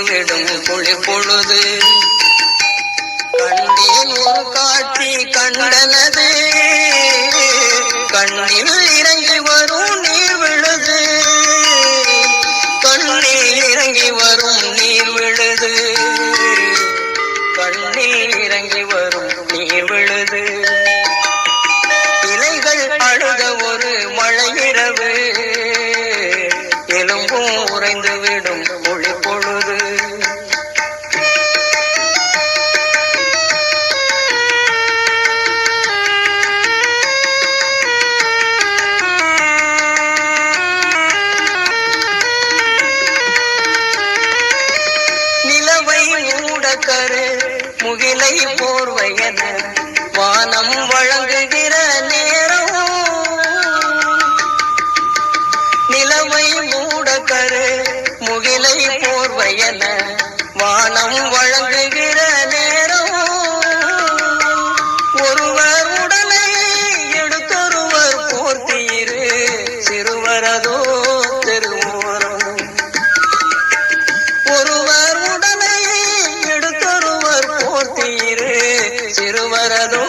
விடும் குளிர் பொழுது கண்டேன் ஒரு காட்சி கண்டனது கண்ணில் இறங்கி வரும் நீர் விழுது கண்ணில் இறங்கி வரும் நீர் விழுது கண்ணில் இறங்கி வரும் நீர் விழுது இலைகள் அழுத ஒரு மழை இரவு எலும்பும் உறைந்து விடும் ஒளி பொழுது நிலவை மூடக்கரு முகிலை போர்வையன வானம் வழங்குகிற நேரம் நிலவை மூடக்கரு முகிலை போர்வையன வானம் வழங்குகிற நேரம் ஒருவர் உடலை எடுத்தொருவர் போர்த்தீரு சிறுவரதோ தெருவோரம் ஒருவர் உடலை எடுத்தொருவர் போர்த்தீரு சிறுவரதோ